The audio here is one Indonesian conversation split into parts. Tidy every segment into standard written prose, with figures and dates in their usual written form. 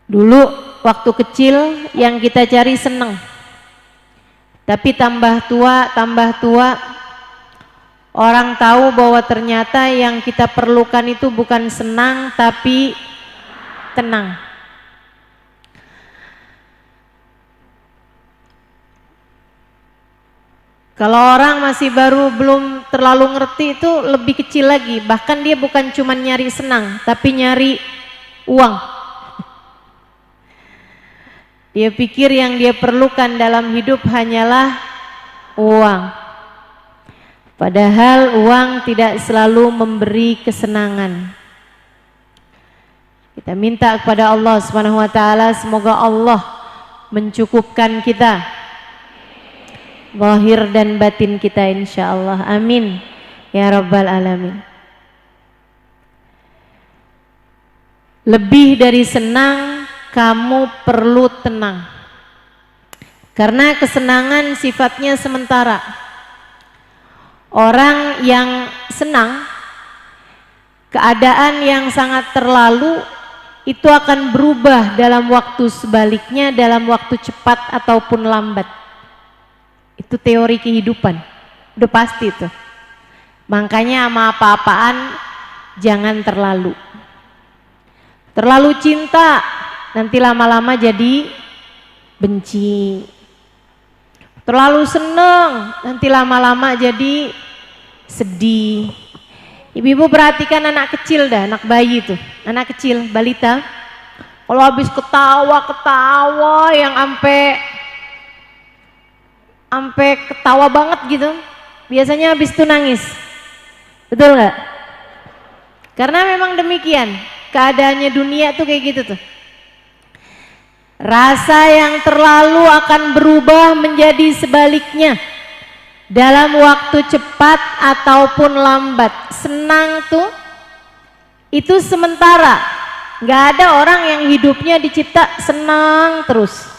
Dulu waktu kecil yang kita cari senang, tapi tambah tua orang tahu bahwa ternyata yang kita perlukan itu bukan senang tapi tenang. Kalau orang masih baru belum terlalu ngerti itu lebih kecil lagi, bahkan dia bukan cuma nyari senang tapi nyari uang. Dia pikir yang dia perlukan dalam hidup hanyalah uang. Padahal uang tidak selalu memberi kesenangan. Kita minta kepada Allah Subhanahu wa taala semoga Allah mencukupkan kita zahir dan batin kita insyaallah. Amin ya rabbal alamin. Lebih dari senang, kamu perlu tenang. Karena kesenangan sifatnya sementara. Orang yang senang, keadaan yang sangat terlalu itu akan berubah dalam waktu sebaliknya, dalam waktu cepat ataupun lambat. Itu teori kehidupan, udah pasti tuh. Makanya sama apa-apaan jangan terlalu cinta, nanti lama-lama jadi benci. Terlalu seneng, nanti lama-lama jadi sedih. Ibu-ibu perhatikan anak kecil dah, anak bayi tuh, anak kecil, balita. Kalau habis ketawa yang sampai ketawa banget gitu, biasanya habis itu nangis. Betul nggak? Karena memang demikian keadaannya dunia tuh kayak gitu tuh. Rasa yang terlalu akan berubah menjadi sebaliknya dalam waktu cepat ataupun lambat. Senang tuh itu sementara, nggak ada orang yang hidupnya dicipta senang terus.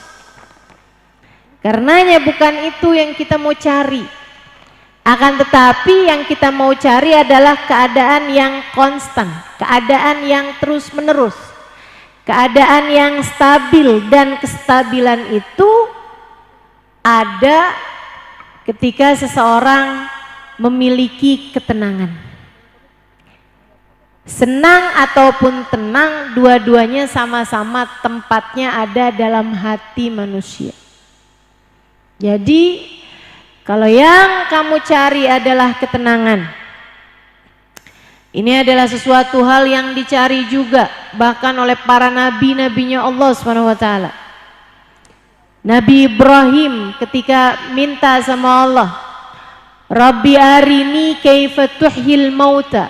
Karenanya bukan itu yang kita mau cari. Akan tetapi yang kita mau cari adalah keadaan yang konstan, keadaan yang terus menerus, keadaan yang stabil. Dan kestabilan itu ada ketika seseorang memiliki ketenangan. Senang ataupun tenang, dua-duanya sama-sama tempatnya ada dalam hati manusia. Jadi kalau yang kamu cari adalah ketenangan, ini adalah sesuatu hal yang dicari juga bahkan oleh para nabi-nabinya Allah SWT. Nabi Ibrahim ketika minta sama Allah, Rabbi arini kaifa tuhyil mauta,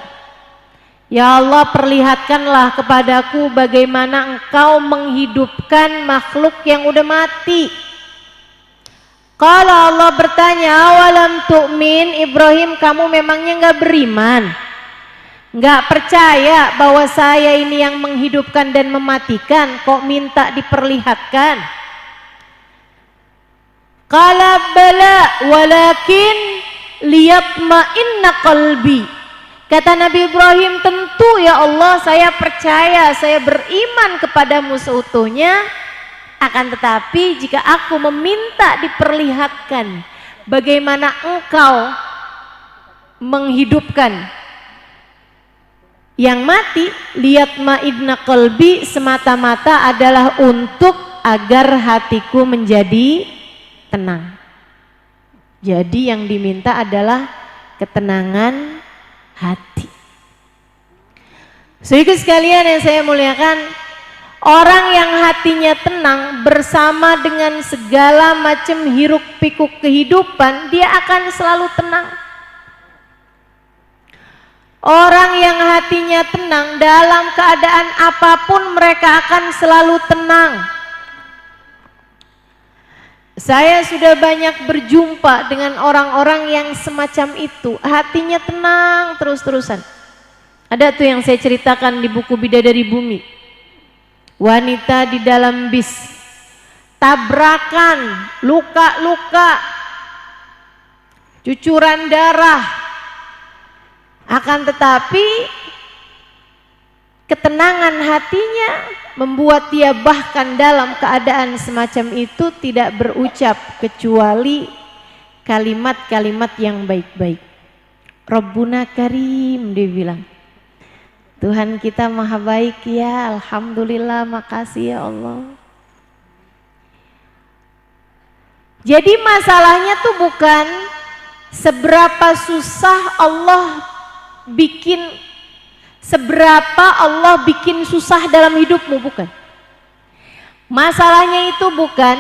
ya Allah perlihatkanlah kepadaku bagaimana engkau menghidupkan makhluk yang udah mati. Kalau Allah bertanya, awalam tu'min, Ibrahim kamu memangnya nggak beriman? Nggak percaya bahwa saya ini yang menghidupkan dan mematikan, kok minta diperlihatkan? Qala bala walakin liyatma'inna qalbi. Kata Nabi Ibrahim, tentu ya Allah saya percaya, saya beriman kepadamu seutuhnya. Akan tetapi jika aku meminta diperlihatkan bagaimana engkau menghidupkan yang mati, liyatma'inna qalbi, semata-mata adalah untuk agar hatiku menjadi tenang. Jadi yang diminta adalah ketenangan hati. Saudara sekalian yang saya muliakan, orang yang hatinya tenang bersama dengan segala macam hiruk pikuk kehidupan, dia akan selalu tenang. Orang yang hatinya tenang dalam keadaan apapun mereka akan selalu tenang. Saya sudah banyak berjumpa dengan orang-orang yang semacam itu, hatinya tenang terus-terusan. Ada tuh yang saya ceritakan di buku Bidadari Bumi. Wanita di dalam bis, tabrakan, luka-luka, cucuran darah. Akan tetapi ketenangan hatinya membuat dia bahkan dalam keadaan semacam itu tidak berucap kecuali kalimat-kalimat yang baik-baik. Rabbuna Karim, dia bilang, Tuhan kita maha baik ya, alhamdulillah, makasih ya Allah. Jadi masalahnya tuh bukan seberapa susah Allah bikin, seberapa Allah bikin susah dalam hidupmu, bukan. Masalahnya itu bukan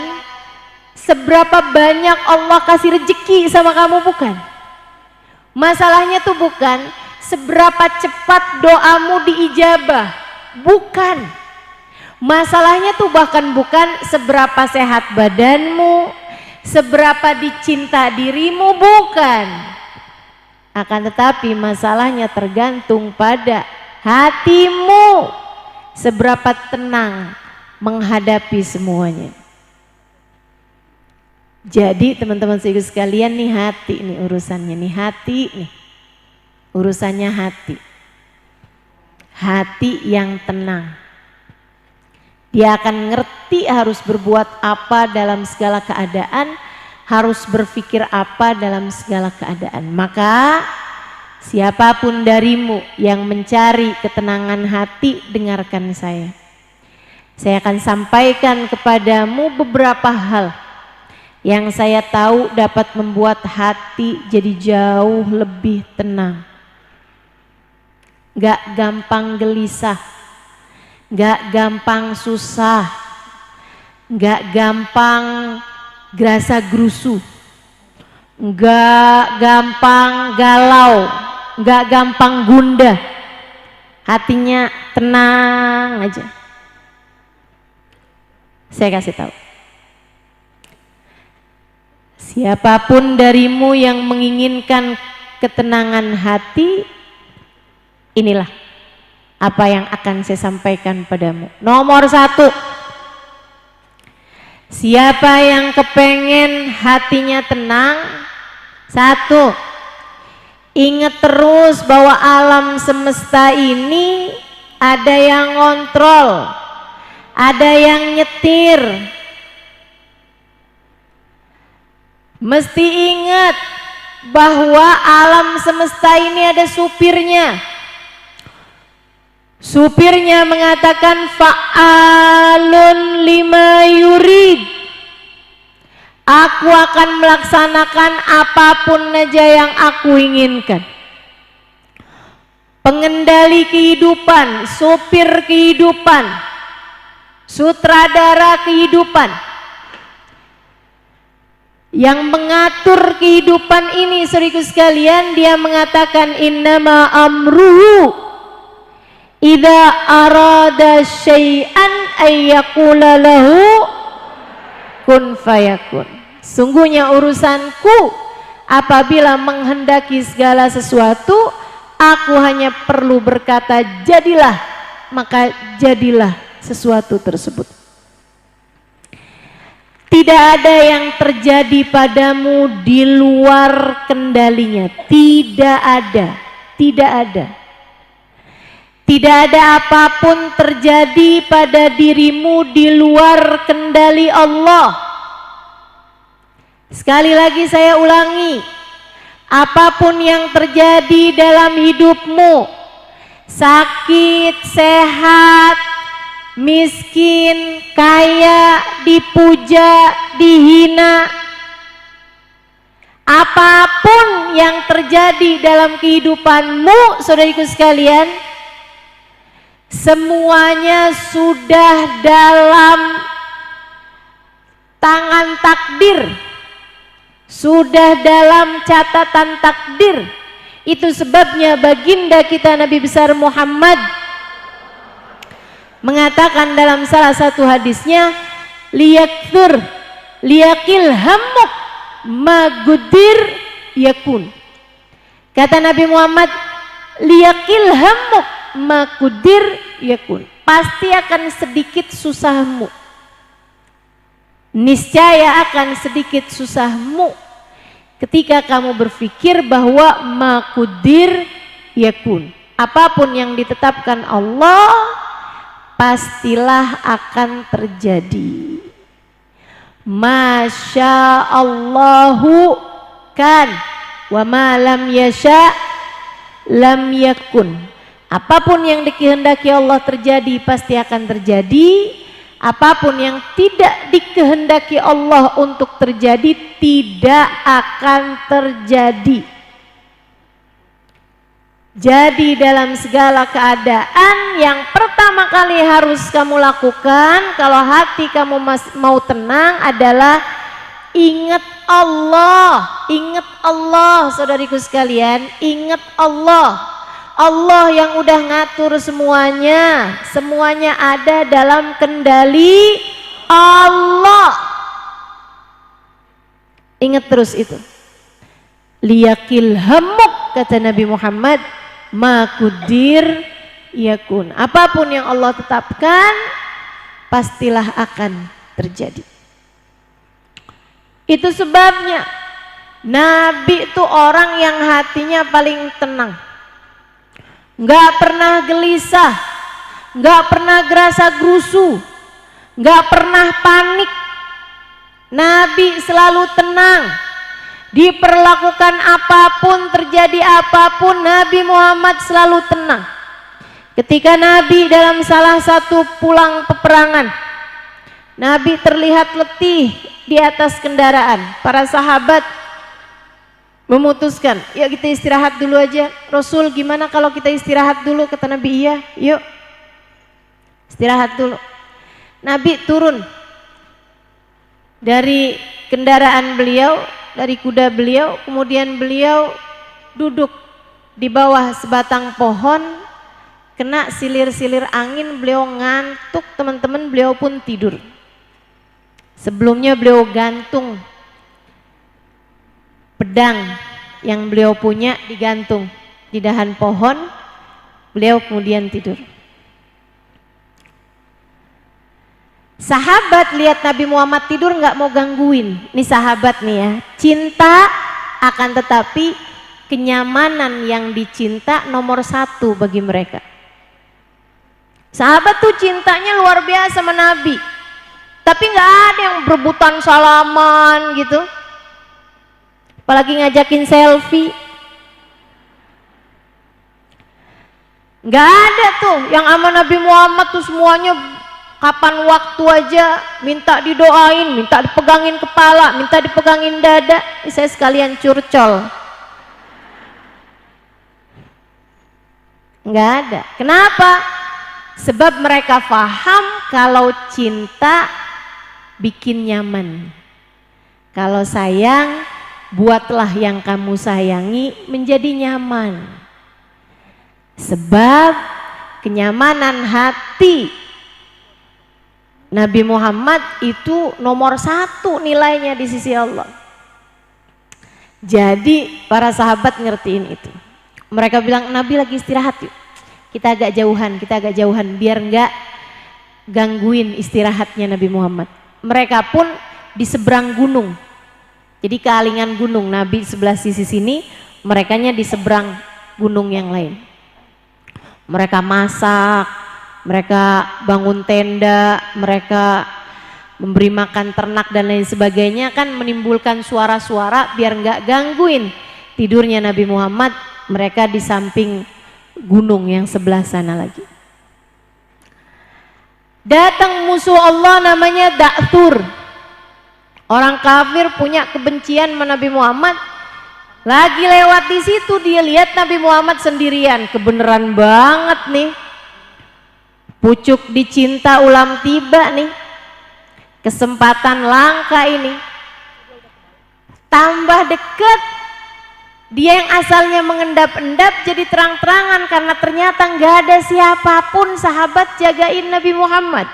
seberapa banyak Allah kasih rezeki sama kamu, bukan. Masalahnya tuh bukan seberapa cepat doamu diijabah, bukan. Masalahnya tuh bahkan bukan seberapa sehat badanmu, seberapa dicinta dirimu, bukan. Akan tetapi masalahnya tergantung pada hatimu, seberapa tenang menghadapi semuanya. Jadi teman-teman sekalian, nih hati nih urusannya, nih hati nih urusannya hati. Hati yang tenang, dia akan ngerti harus berbuat apa dalam segala keadaan, harus berpikir apa dalam segala keadaan. Maka siapapun darimu yang mencari ketenangan hati, dengarkan saya. Saya akan sampaikan kepadamu beberapa hal yang saya tahu dapat membuat hati jadi jauh lebih tenang. Gak gampang gelisah, gak gampang susah, gak gampang gerasa gerusu, gak gampang galau, gak gampang gundah. Hatinya tenang aja. Saya kasih tahu, siapapun darimu yang menginginkan ketenangan hati, inilah apa yang akan saya sampaikan padamu. Nomor 1, siapa yang kepengen hatinya tenang, 1, ingat terus bahwa alam semesta ini ada yang ngontrol, ada yang nyetir. Mesti ingat bahwa alam semesta ini ada supirnya. Supirnya mengatakan fa'alun lima yurid. Aku akan melaksanakan apapun aja yang aku inginkan. Pengendali kehidupan, supir kehidupan, sutradara kehidupan, yang mengatur kehidupan ini, saudaraku sekalian, dia mengatakan innama amruhu idza arada syai'an ayyaqula lahu kun fayakun. Sungguhnya urusanku apabila menghendaki segala sesuatu, aku hanya perlu berkata jadilah, maka jadilah sesuatu tersebut. Tidak ada yang terjadi padamu di luar kendalinya. Tidak ada. Tidak ada. Tidak ada apapun terjadi pada dirimu di luar kendali Allah. Sekali lagi saya ulangi, apapun yang terjadi dalam hidupmu, sakit, sehat, miskin, kaya, dipuja, dihina, apapun yang terjadi dalam kehidupanmu, saudariku sekalian, semuanya sudah dalam tangan takdir, sudah dalam catatan takdir. Itu sebabnya baginda kita Nabi besar Muhammad mengatakan dalam salah satu hadisnya, liyakthur liyakil hammuk magudir yakun. Kata Nabi Muhammad, liyakil hammuk magudir yakun. Pasti akan sedikit susahmu, niscaya akan sedikit susahmu ketika kamu berpikir bahwa makudir yakun, apapun yang ditetapkan Allah pastilah akan terjadi. Masya Allahu kan, wa ma lam yasha lam yakun. Apapun yang dikehendaki Allah terjadi pasti akan terjadi. Apapun yang tidak dikehendaki Allah untuk terjadi tidak akan terjadi. Jadi dalam segala keadaan yang pertama kali harus kamu lakukan kalau hati kamu mau tenang adalah ingat Allah, saudariku sekalian, ingat Allah. Allah yang udah ngatur semuanya, semuanya ada dalam kendali Allah. Ingat terus itu. Liyakil hamuk, kata Nabi Muhammad, makudir yakun. Apapun yang Allah tetapkan pastilah akan terjadi. Itu sebabnya Nabi itu orang yang hatinya paling tenang, nggak pernah gelisah, nggak pernah gerasa gerusu, nggak pernah panik. Nabi selalu tenang. Diperlakukan apapun, terjadi apapun, Nabi Muhammad selalu tenang. Ketika Nabi dalam salah satu pulang peperangan, Nabi terlihat letih di atas kendaraan. Para sahabat memutuskan, yuk kita istirahat dulu aja. Rasul, gimana kalau kita istirahat dulu? Kata Nabi, iya, yuk istirahat dulu. Nabi turun dari kendaraan beliau, dari kuda beliau, kemudian beliau duduk di bawah sebatang pohon, kena silir-silir angin, beliau ngantuk, teman-teman, beliau pun tidur. Sebelumnya beliau gantung pedang yang beliau punya, digantung di dahan pohon, beliau kemudian tidur. Sahabat lihat Nabi Muhammad tidur nggak mau gangguin. Ini sahabat nih ya, cinta akan tetapi kenyamanan yang dicinta nomor satu bagi mereka. Sahabat tuh cintanya luar biasa sama Nabi, tapi nggak ada yang berebutan salaman gitu, apalagi ngajakin selfie. Nggak ada tuh yang sama Nabi Muhammad tuh semuanya kapan waktu aja minta didoain, minta dipegangin kepala, minta dipegangin dada. Ini saya sekalian curcol. Nggak ada. Kenapa? Sebab mereka paham kalau cinta bikin nyaman. Kalau sayang, buatlah yang kamu sayangi menjadi nyaman. Sebab kenyamanan hati Nabi Muhammad itu nomor satu nilainya di sisi Allah. Jadi para sahabat ngertiin itu. Mereka bilang, Nabi lagi istirahat yuk, kita agak jauhan biar enggak gangguin istirahatnya Nabi Muhammad. Mereka pun di seberang gunung, jadi kealingan gunung, Nabi sebelah sisi sini, merekanya di seberang gunung yang lain. Mereka masak, mereka bangun tenda, mereka memberi makan ternak dan lain sebagainya, kan menimbulkan suara-suara biar nggak gangguin tidurnya Nabi Muhammad. Mereka di samping gunung yang sebelah sana lagi. Datang musuh Allah namanya Da'thur. Orang kafir punya kebencian sama Nabi Muhammad. Lagi lewat di situ dia lihat Nabi Muhammad sendirian, kebenaran banget nih. Pucuk dicinta ulam tiba nih, kesempatan langka ini. Tambah dekat, dia yang asalnya mengendap-endap jadi terang-terangan karena ternyata nggak ada siapapun sahabat jagain Nabi Muhammad.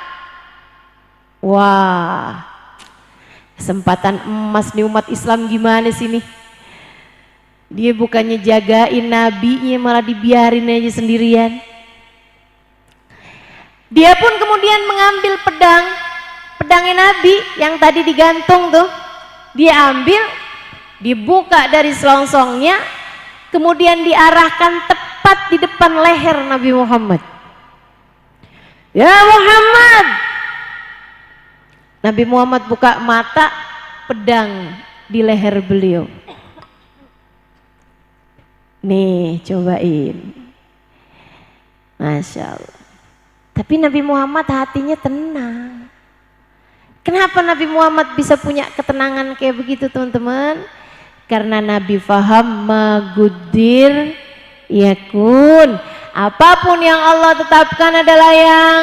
Wah, kesempatan emas nih umat Islam, gimana sih nih? Dia bukannya jagain nabinya malah dibiarin aja sendirian. Dia pun kemudian mengambil pedangnya Nabi yang tadi digantung tuh, dia ambil, dibuka dari selongsongnya, kemudian diarahkan tepat tepat di depan leher Nabi Muhammad. Ya Muhammad. Nabi Muhammad buka mata, pedang di leher beliau. Nih, cobain. Masya Allah. Tapi Nabi Muhammad hatinya tenang. Kenapa Nabi Muhammad bisa punya ketenangan kayak begitu, teman-teman? Karena Nabi faham magudir yakun. Apapun yang Allah tetapkan adalah yang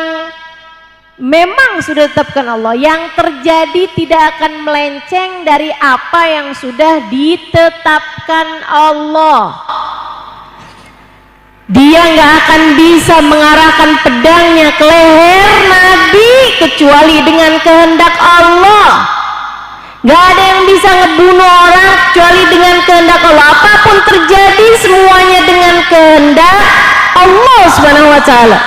memang sudah ditetapkan Allah. Yang terjadi tidak akan melenceng dari apa yang sudah ditetapkan Allah. Dia nggak akan bisa mengarahkan pedangnya ke leher Nabi kecuali dengan kehendak Allah. Nggak ada yang bisa ngebunuh orang kecuali dengan kehendak Allah. Apapun terjadi semuanya dengan kehendak Allah Subhanahu wa Ta'ala.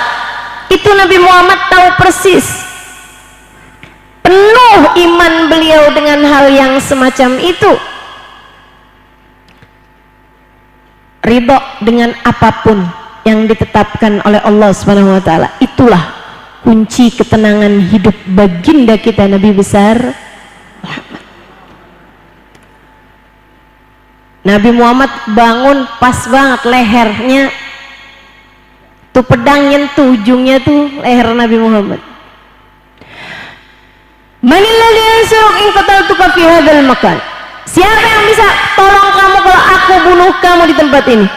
Itu Nabi Muhammad tahu persis. Penuh iman beliau dengan hal yang semacam itu. Ridho dengan apapun yang ditetapkan oleh Allah Subhanahu wa Ta'ala. Itulah kunci ketenangan hidup baginda kita Nabi besar Muhammad. Nabi Muhammad bangun pas banget lehernya tuh, pedang nyentuh ujungnya tuh leher Nabi Muhammad. Manilladzi yansuruk in qataltuka fi hadzal makan. Siapa yang bisa tolong kamu kalau aku bunuh kamu di tempat ini?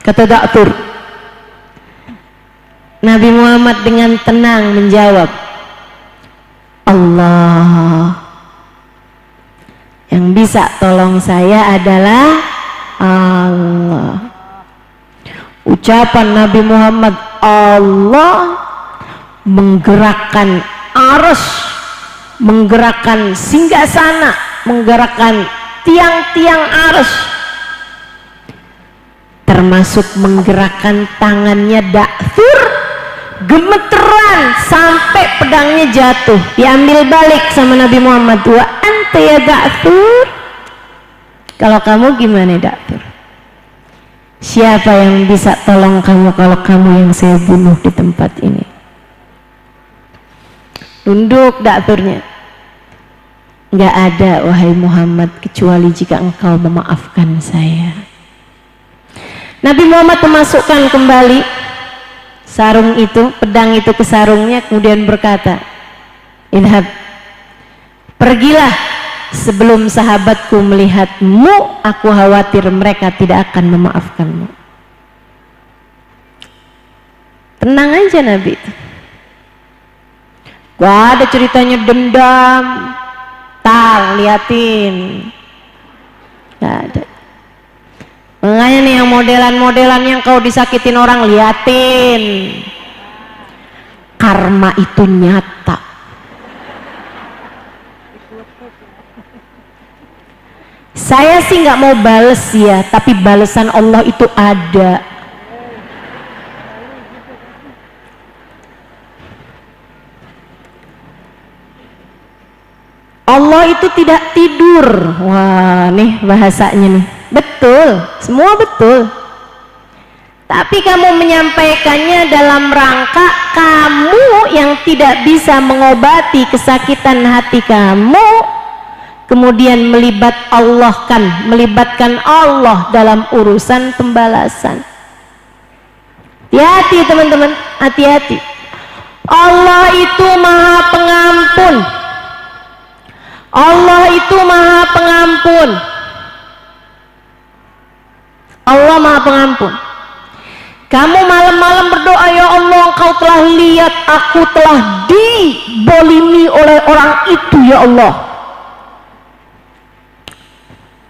Kata Da'thur. Nabi Muhammad dengan tenang menjawab, Allah. Yang bisa tolong saya adalah Allah. Ucapan Nabi Muhammad Allah menggerakkan arus, menggerakkan singgasana, menggerakkan tiang-tiang arus, termasuk menggerakkan tangannya Da'thur, gemeteran sampai pedangnya jatuh, diambil balik sama Nabi Muhammad. Wa anta ya Da'thur, kalau kamu gimana Da'thur? Siapa yang bisa tolong kamu kalau kamu yang saya bunuh di tempat ini? Tunduk Da'thurnya. Nggak ada wahai Muhammad kecuali jika engkau memaafkan saya. Nabi Muhammad memasukkan kembali sarung itu, pedang itu ke sarungnya, kemudian berkata, Idhab, pergilah sebelum sahabatku melihatmu, aku khawatir mereka tidak akan memaafkanmu. Tenang aja Nabi itu. Gak ada ceritanya dendam, liatin, nggak ada. Makanya nih yang modelan-modelan yang kau disakitin orang, liatin, karma itu nyata. Saya sih nggak mau bales ya, tapi balesan Allah itu ada. Allah itu tidak tidur. Wah, nih bahasanya nih. Betul, semua betul. Tapi kamu menyampaikannya dalam rangka kamu yang tidak bisa mengobati kesakitan hati kamu, kemudian melibatkan Allah dalam urusan pembalasan. Hati-hati teman-teman, hati-hati. Allah itu Maha Pengampun. Allah itu Maha Pengampun. Allah Maha Pengampun. Kamu malam-malam berdoa, ya Allah, Engkau telah lihat aku telah dibolimi oleh orang itu, ya Allah.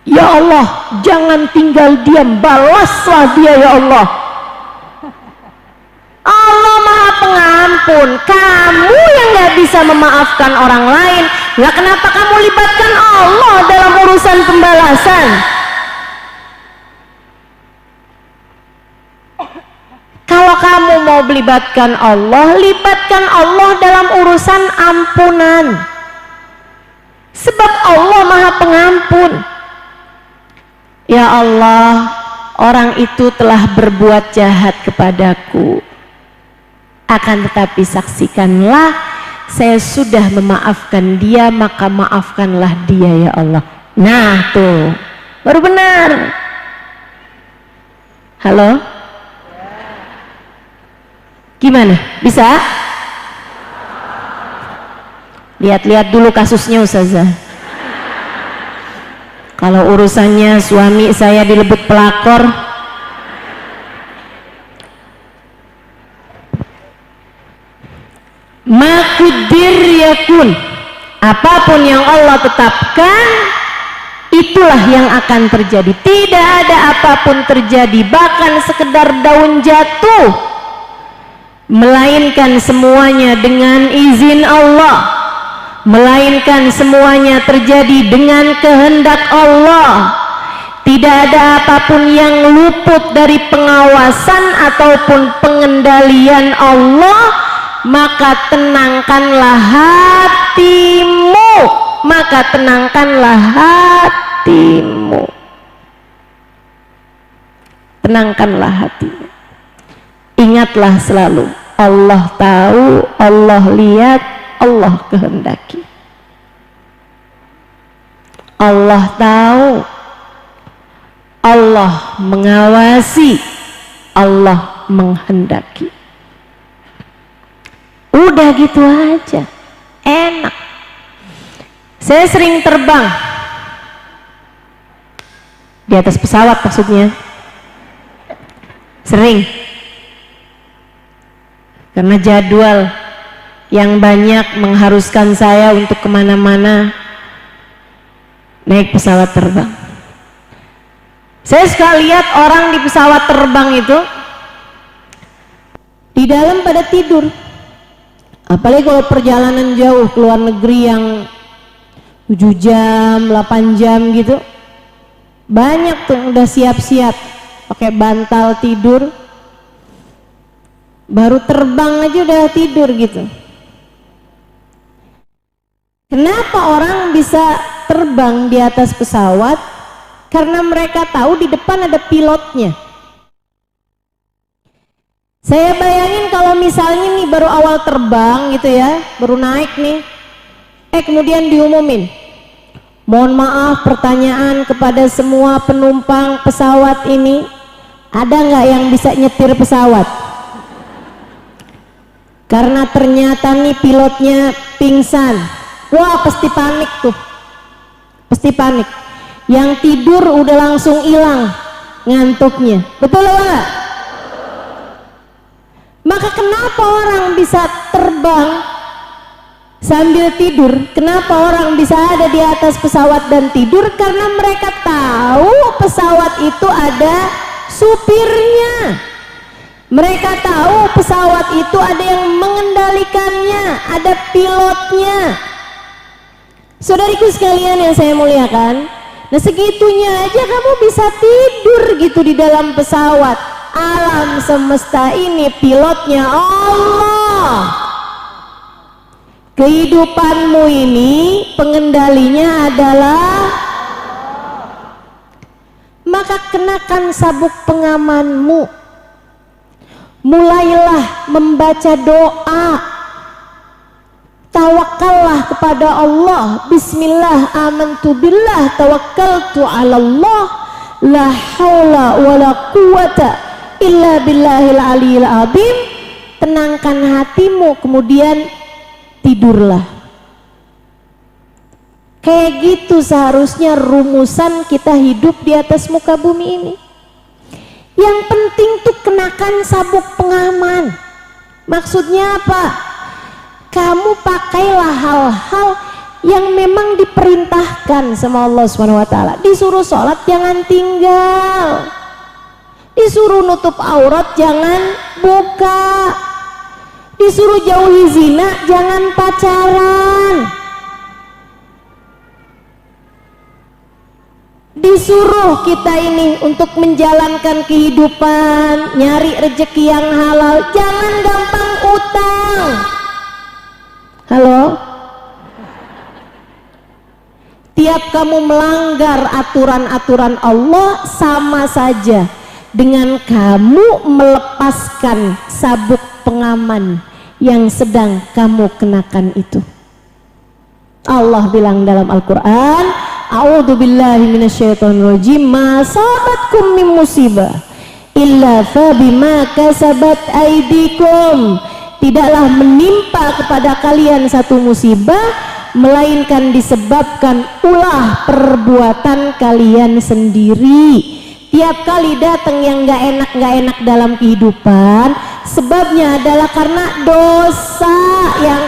Ya Allah, jangan tinggal diam, balaslah dia, ya Allah. Allah Maha Pengampun. Kamu yang gak bisa memaafkan orang lain, ya kenapa kamu libatkan Allah dalam urusan pembalasan? Kalau kamu mau melibatkan Allah, libatkan Allah dalam urusan ampunan. Sebab Allah Maha Pengampun. Ya Allah, orang itu telah berbuat jahat kepadaku, akan tetapi saksikanlah saya sudah memaafkan dia, maka maafkanlah dia ya Allah. Nah tuh baru benar. Halo, gimana, bisa? Lihat-lihat dulu kasusnya Ustazah. Kalau urusannya suami saya dilebut pelakor, makudir yakun, apapun yang Allah tetapkan itulah yang akan terjadi. Tidak ada apapun terjadi, bahkan sekedar daun jatuh, melainkan semuanya dengan izin Allah, melainkan semuanya terjadi dengan kehendak Allah. Tidak ada apapun yang luput dari pengawasan ataupun pengendalian Allah. Maka tenangkanlah hatimu, maka tenangkanlah hatimu, tenangkanlah hatimu. Ingatlah selalu, Allah tahu, Allah lihat, Allah kehendaki. Allah tahu, Allah mengawasi, Allah menghendaki. Udah gitu aja, enak. Saya sering terbang di atas pesawat, maksudnya sering, karena jadwal yang banyak mengharuskan saya untuk kemana-mana naik pesawat terbang. Saya suka lihat orang di pesawat terbang itu di dalam pada tidur. Apalagi kalau perjalanan jauh ke luar negeri yang 7 jam, 8 jam gitu, banyak tuh yang udah siap-siap pakai bantal tidur, baru terbang aja udah tidur gitu. Kenapa orang bisa terbang di atas pesawat? Karena mereka tahu di depan ada pilotnya. Saya bayangin kalau misalnya nih baru awal terbang gitu ya, baru naik nih, kemudian diumumin, mohon maaf, pertanyaan kepada semua penumpang pesawat ini, ada nggak yang bisa nyetir pesawat? Karena ternyata nih pilotnya pingsan. Wah, pasti panik tuh, pasti panik. Yang tidur udah langsung hilang ngantuknya, betul nggak? Maka kenapa orang bisa terbang sambil tidur? Kenapa orang bisa ada di atas pesawat dan tidur? Karena mereka tahu pesawat itu ada supirnya. Mereka tahu pesawat itu ada yang mengendalikannya, ada pilotnya. Saudariku sekalian yang saya muliakan, nah segitunya aja kamu bisa tidur gitu di dalam pesawat. Alam semesta ini pilotnya Allah. Kehidupanmu ini pengendalinya adalah, maka kenakan sabuk pengamanmu, mulailah membaca doa, tawakallah kepada Allah. Bismillah, amantu billah, tawakkaltu ala Allah, la haula wala quwata illa billahil aliyil azim. Tenangkan hatimu, kemudian tidurlah. Kayak gitu seharusnya rumusan kita hidup di atas muka bumi ini. Yang penting tuh kenakan sabuk pengaman. Maksudnya apa? Kamu pakailah hal-hal yang memang diperintahkan sama Allah SWT. Disuruh sholat jangan tinggal, disuruh nutup aurat jangan buka, disuruh jauhi zina jangan pacaran, disuruh kita ini untuk menjalankan kehidupan, nyari rezeki yang halal, jangan gampang utang. Halo? Tiap kamu melanggar aturan-aturan Allah sama saja dengan kamu melepaskan sabuk pengaman yang sedang kamu kenakan itu. Allah bilang dalam Al-Quran, a'udzubillahi minasyaitonirrajim, ma sabatkum min musibah illa fa bima kasabat aydikum. Tidaklah menimpa kepada kalian satu musibah melainkan disebabkan ulah perbuatan kalian sendiri. Tiap kali datang yang gak enak dalam kehidupan, sebabnya adalah karena dosa yang